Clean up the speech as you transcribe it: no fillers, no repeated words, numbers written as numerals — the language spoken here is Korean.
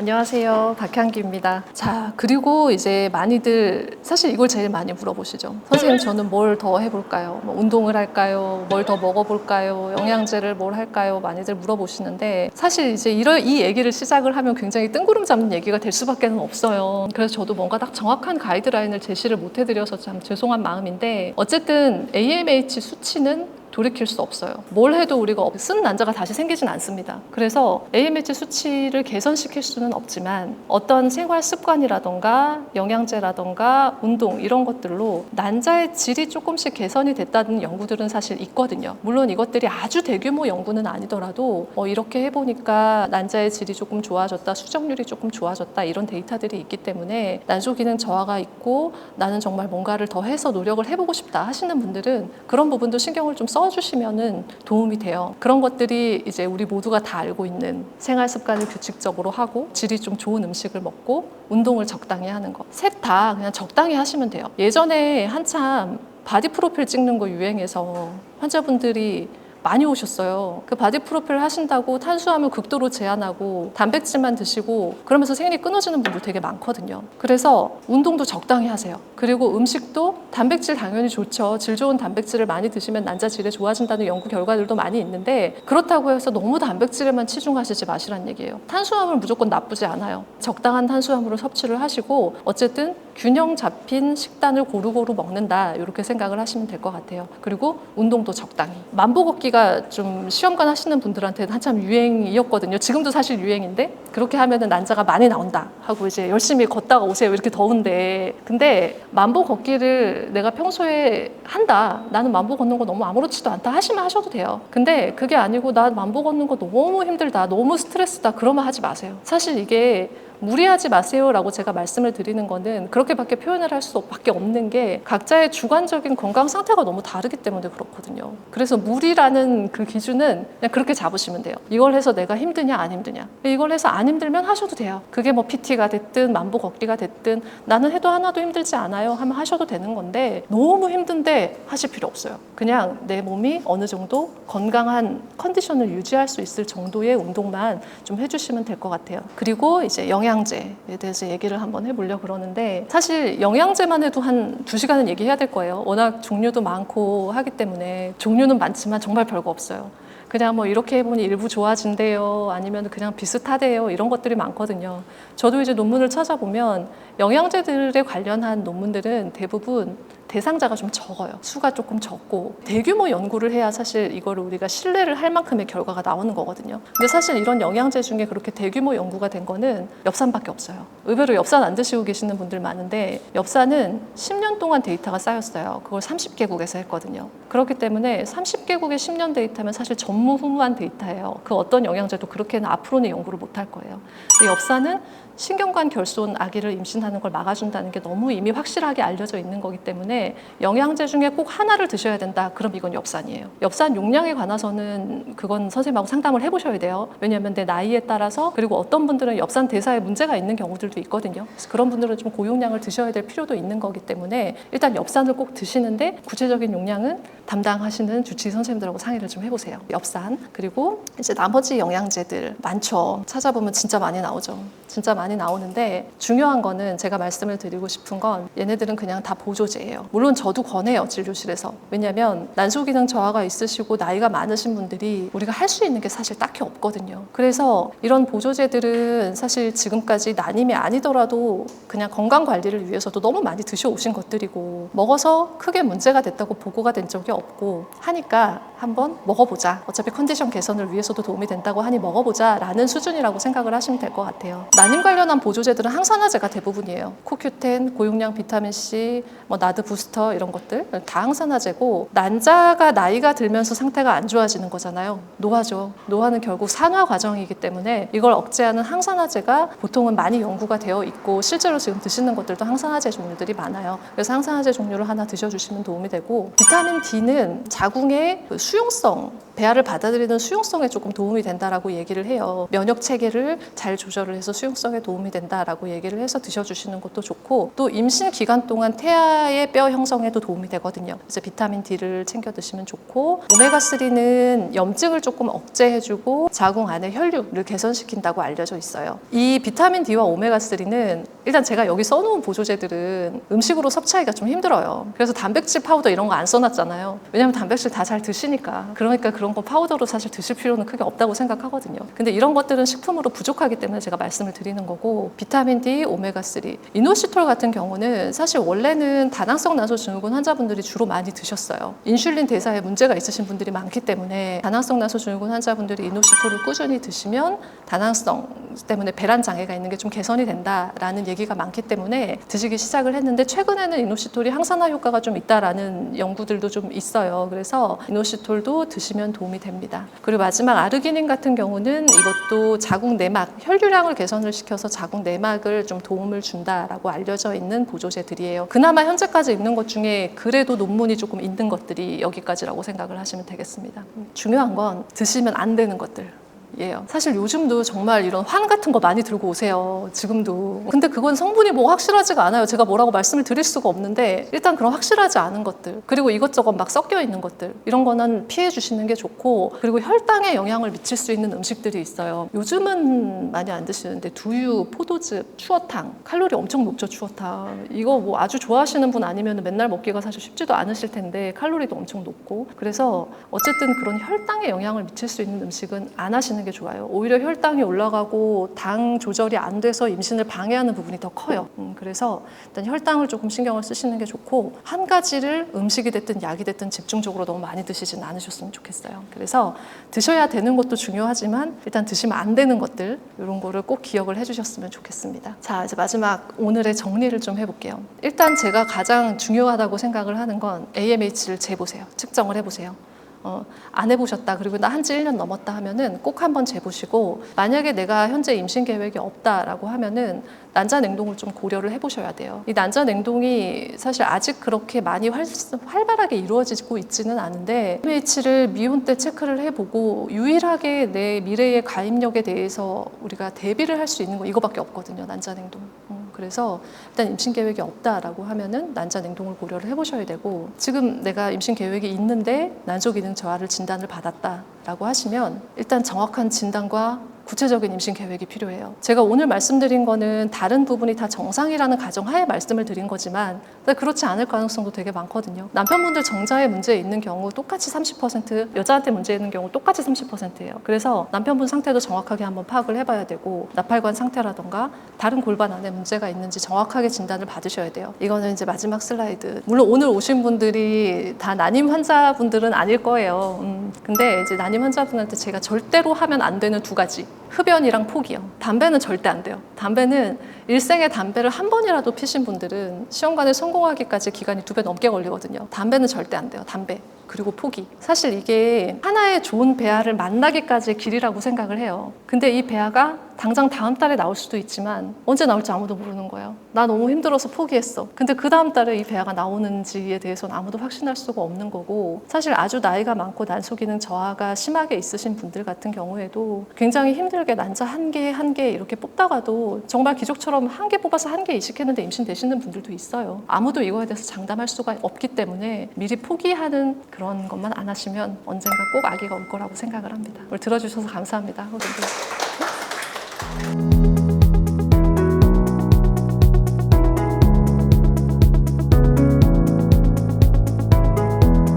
안녕하세요. 박향기입니다. 자, 그리고 이제 많이들 사실 이걸 제일 많이 물어보시죠. 선생님, 저는 뭘 더 해볼까요? 뭐 운동을 할까요? 뭘 더 먹어볼까요? 영양제를 뭘 할까요? 많이들 물어보시는데 사실 이제 이 얘기를 시작을 하면 굉장히 뜬구름 잡는 얘기가 될 수밖에 없어요. 그래서 저도 뭔가 딱 정확한 가이드라인을 제시를 못 해드려서 참 죄송한 마음인데 어쨌든 AMH 수치는 돌이킬 수 없어요. 뭘 해도 우리가 쓴 난자가 다시 생기진 않습니다. 그래서 AMH 수치를 개선시킬 수는 없지만 어떤 생활 습관이라던가 영양제라던가 운동 이런 것들로 난자의 질이 조금씩 개선이 됐다는 연구들은 사실 있거든요. 물론 이것들이 아주 대규모 연구는 아니더라도 이렇게 해보니까 난자의 질이 조금 좋아졌다, 수정률이 조금 좋아졌다 이런 데이터들이 있기 때문에 난소 기능 저하가 있고 나는 정말 뭔가를 더 해서 노력을 해보고 싶다 하시는 분들은 그런 부분도 신경을 좀 써주시면은 도움이 돼요. 그런 것들이 이제 우리 모두가 다 알고 있는 생활 습관을 규칙적으로 하고 질이 좀 좋은 음식을 먹고 운동을 적당히 하는 거. 셋 다 그냥 적당히 하시면 돼요. 예전에 한참 바디 프로필 찍는 거 유행해서 환자분들이 많이 오셨어요. 그 바디 프로필 하신다고 탄수화물 극도로 제한하고 단백질만 드시고 그러면서 생리 끊어지는 분들 되게 많거든요. 그래서 운동도 적당히 하세요. 그리고 음식도 단백질 당연히 좋죠. 질 좋은 단백질을 많이 드시면 난자 질이 좋아진다는 연구 결과들도 많이 있는데 그렇다고 해서 너무 단백질에만 치중하시지 마시란 얘기예요. 탄수화물 무조건 나쁘지 않아요. 적당한 탄수화물을 섭취를 하시고 어쨌든 균형 잡힌 식단을 고루고루 먹는다 이렇게 생각을 하시면 될 것 같아요. 그리고 운동도 적당히. 만보 걷기가 좀 시험관 하시는 분들한테는 한참 유행이었거든요. 지금도 사실 유행인데 그렇게 하면은 난자가 많이 나온다 하고 이제 열심히 걷다가 오세요. 이렇게 더운데 근데 만보 걷기를 내가 평소에 한다. 나는 만보 걷는 거 너무 아무렇지도 않다 하시면 하셔도 돼요. 근데 그게 아니고 나 만보 걷는 거 너무 힘들다. 너무 스트레스다. 그러면 하지 마세요. 사실 이게 무리하지 마세요라고 제가 말씀을 드리는 거는 그렇게밖에 표현을 할 수밖에 없는 게 각자의 주관적인 건강 상태가 너무 다르기 때문에 그렇거든요. 그래서 무리라는 그 기준은 그냥 그렇게 잡으시면 돼요. 이걸 해서 내가 힘드냐 안 힘드냐. 이걸 해서 안 힘들면 하셔도 돼요. 그게 뭐 PT가 됐든 만보 걷기가 됐든 나는 해도 하나도 힘들지 않아요 하면 하셔도 되는 건데 너무 힘든데 하실 필요 없어요. 그냥 내 몸이 어느 정도 건강한 컨디션을 유지할 수 있을 정도의 운동만 좀 해주시면 될 것 같아요. 그리고 이제 영양제에 대해서 얘기를 한번 해보려고 그러는데 사실 영양제만 해도 한 2시간은 얘기해야 될 거예요. 워낙 종류도 많고 하기 때문에 종류는 많지만 정말 별거 없어요. 그냥 뭐 이렇게 해보니 일부 좋아진대요. 아니면 그냥 비슷하대요. 이런 것들이 많거든요. 저도 이제 논문을 찾아보면 영양제들에 관련한 논문들은 대부분 대상자가 좀 적어요. 수가 조금 적고 대규모 연구를 해야 사실 이거를 우리가 신뢰를 할 만큼의 결과가 나오는 거거든요. 근데 사실 이런 영양제 중에 그렇게 대규모 연구가 된 거는 엽산밖에 없어요. 의외로 엽산 안 드시고 계시는 분들 많은데 엽산은 10년 동안 데이터가 쌓였어요. 그걸 30개국에서 했거든요. 그렇기 때문에 30개국의 10년 데이터면 사실 전무후무한 데이터예요. 그 어떤 영양제도 그렇게는 앞으로는 연구를 못 할 거예요. 근데 엽산은 신경관 결손 아기를 임신하는 걸 막아준다는 게 너무 이미 확실하게 알려져 있는 거기 때문에 영양제 중에 꼭 하나를 드셔야 된다. 그럼 이건 엽산이에요. 엽산 용량에 관해서는 그건 선생님하고 상담을 해보셔야 돼요. 왜냐하면 내 나이에 따라서 그리고 어떤 분들은 엽산 대사에 문제가 있는 경우들도 있거든요. 그래서 그런 분들은 좀 고용량을 드셔야 될 필요도 있는 거기 때문에 일단 엽산을 꼭 드시는데 구체적인 용량은 담당하시는 주치의 선생님들하고 상의를 좀 해보세요. 엽산 그리고 이제 나머지 영양제들 많죠. 찾아보면 진짜 많이 나오죠. 진짜 많이 나오는데 중요한 거는 제가 말씀을 드리고 싶은 건 얘네들은 그냥 다 보조제예요. 물론 저도 권해요. 진료실에서. 왜냐하면 난소기능 저하가 있으시고 나이가 많으신 분들이 우리가 할 수 있는 게 사실 딱히 없거든요. 그래서 이런 보조제들은 사실 지금까지 난임이 아니더라도 그냥 건강관리를 위해서도 너무 많이 드셔오신 것들이고 먹어서 크게 문제가 됐다고 보고가 된 적이 없고 하니까 한번 먹어보자. 어차피 컨디션 개선을 위해서도 도움이 된다고 하니 먹어보자 라는 수준이라고 생각을 하시면 될 것 같아요. 난임 관련한 보조제들은 항산화제가 대부분이에요. 코큐텐, 고용량 비타민C, 뭐 나드 부스터 이런 것들 다 항산화제고 난자가 나이가 들면서 상태가 안 좋아지는 거잖아요. 노화죠. 노화는 결국 산화 과정이기 때문에 이걸 억제하는 항산화제가 보통은 많이 연구가 되어 있고 실제로 지금 드시는 것들도 항산화제 종류들이 많아요. 그래서 항산화제 종류를 하나 드셔주시면 도움이 되고 비타민 D는 자궁의 수용성 배아를 받아들이는 수용성에 조금 도움이 된다라고 얘기를 해요. 면역 체계를 잘 조절을 해서 수용 수용성에 도움이 된다라고 얘기를 해서 드셔주시는 것도 좋고 또 임신 기간 동안 태아의 뼈 형성에도 도움이 되거든요. 그래서 비타민 D를 챙겨 드시면 좋고 오메가3는 염증을 조금 억제해주고 자궁 안의 혈류를 개선시킨다고 알려져 있어요. 이 비타민 D와 오메가3는 일단 제가 여기 써놓은 보조제들은 음식으로 섭취하기가 좀 힘들어요. 그래서 단백질 파우더 이런 거 안 써놨잖아요. 왜냐면 단백질 다 잘 드시니까. 그러니까 그런 거 파우더로 사실 드실 필요는 크게 없다고 생각하거든요. 근데 이런 것들은 식품으로 부족하기 때문에 제가 말씀을 드리는 거고 비타민 D, 오메가3, 이노시톨 같은 경우는 사실 원래는 다낭성 나소증후군 환자분들이 주로 많이 드셨어요. 인슐린 대사에 문제가 있으신 분들이 많기 때문에 다낭성 나소증후군 환자분들이 이노시톨을 꾸준히 드시면 다낭성 때문에 배란 장애가 있는 게 좀 개선이 된다라는 얘기가 많기 때문에 드시기 시작을 했는데 최근에는 이노시톨이 항산화 효과가 좀 있다라는 연구들도 좀 있어요. 그래서 이노시톨도 드시면 도움이 됩니다. 그리고 마지막 아르기닌 같은 경우는 이것도 자궁 내막 혈류량을 개선을 시켜서 자궁 내막을 좀 도움을 준다라고 알려져 있는 보조제들이에요. 그나마 현재까지 있는 것 중에 그래도 논문이 조금 있는 것들이 여기까지라고 생각을 하시면 되겠습니다. 중요한 건 드시면 안 되는 것들. 사실 요즘도 정말 이런 환 같은 거 많이 들고 오세요. 지금도. 근데 그건 성분이 뭐 확실하지가 않아요. 제가 뭐라고 말씀을 드릴 수가 없는데 일단 그런 확실하지 않은 것들 그리고 이것저것 막 섞여 있는 것들 이런 거는 피해 주시는 게 좋고 그리고 혈당에 영향을 미칠 수 있는 음식들이 있어요. 요즘은 많이 안 드시는데 두유, 포도즙, 추어탕 칼로리 엄청 높죠. 추어탕 이거 뭐 아주 좋아하시는 분 아니면 맨날 먹기가 사실 쉽지도 않으실 텐데 칼로리도 엄청 높고 그래서 어쨌든 그런 혈당에 영향을 미칠 수 있는 음식은 안 하시는 게 좋아요. 오히려 혈당이 올라가고 당 조절이 안 돼서 임신을 방해하는 부분이 더 커요. 그래서 일단 혈당을 조금 신경을 쓰시는 게 좋고 한 가지를 음식이 됐든 약이 됐든 집중적으로 너무 많이 드시진 않으셨으면 좋겠어요. 그래서 드셔야 되는 것도 중요하지만 일단 드시면 안 되는 것들 이런 거를 꼭 기억을 해주셨으면 좋겠습니다. 자, 이제 마지막 오늘의 정리를 좀 해볼게요. 일단 제가 가장 중요하다고 생각을 하는 건 AMH를 재보세요. 측정을 해보세요. 안 해보셨다 그리고 나 한지 1년 넘었다 하면은 꼭 한번 재보시고 만약에 내가 현재 임신 계획이 없다라고 하면은 난자 냉동을 좀 고려를 해보셔야 돼요. 이 난자 냉동이 사실 아직 그렇게 많이 활발하게 이루어지고 있지는 않은데 AMH를 미혼 때 체크를 해보고 유일하게 내 미래의 가입력에 대해서 우리가 대비를 할 수 있는 거 이거밖에 없거든요. 난자 냉동. 그래서 일단 임신 계획이 없다라고 하면은 난자 냉동을 고려를 해보셔야 되고 지금 내가 임신 계획이 있는데 난소 기능 저하를 진단을 받았다라고 하시면 일단 정확한 진단과 구체적인 임신 계획이 필요해요. 제가 오늘 말씀드린 거는 다른 부분이 다 정상이라는 가정하에 말씀을 드린 거지만 그렇지 않을 가능성도 되게 많거든요. 남편분들 정자에 문제 있는 경우 똑같이 30%, 여자한테 문제 있는 경우 똑같이 30%예요. 그래서 남편분 상태도 정확하게 한번 파악을 해봐야 되고 나팔관 상태라던가 다른 골반 안에 문제가 있는지 정확하게 진단을 받으셔야 돼요. 이거는 이제 마지막 슬라이드. 물론 오늘 오신 분들이 다 난임 환자분들은 아닐 거예요. 근데 이제 난임 환자분한테 제가 절대로 하면 안 되는 두 가지. 흡연이랑 포기요. 담배는 절대 안 돼요. 담배는 일생에 담배를 한 번이라도 피신 분들은 시험관에 성공하기까지 기간이 2배 넘게 걸리거든요. 담배는 절대 안 돼요. 담배. 그리고 포기. 사실 이게 하나의 좋은 배아를 만나기까지의 길이라고 생각을 해요. 근데 이 배아가 당장 다음 달에 나올 수도 있지만 언제 나올지 아무도 모르는 거예요. 나 너무 힘들어서 포기했어. 근데 그 다음 달에 이 배아가 나오는지에 대해서는 아무도 확신할 수가 없는 거고 사실 아주 나이가 많고 난소 기능 저하가 심하게 있으신 분들 같은 경우에도 굉장히 힘들게 난자 한 개 이렇게 뽑다가도 정말 기적처럼 한 개 뽑아서 한 개 이식했는데 임신되시는 분들도 있어요. 아무도 이거에 대해서 장담할 수가 없기 때문에 미리 포기하는 그런 것만 안 하시면 언젠가 꼭 아기가 올 거라고 생각을 합니다. 오늘 들어주셔서 감사합니다.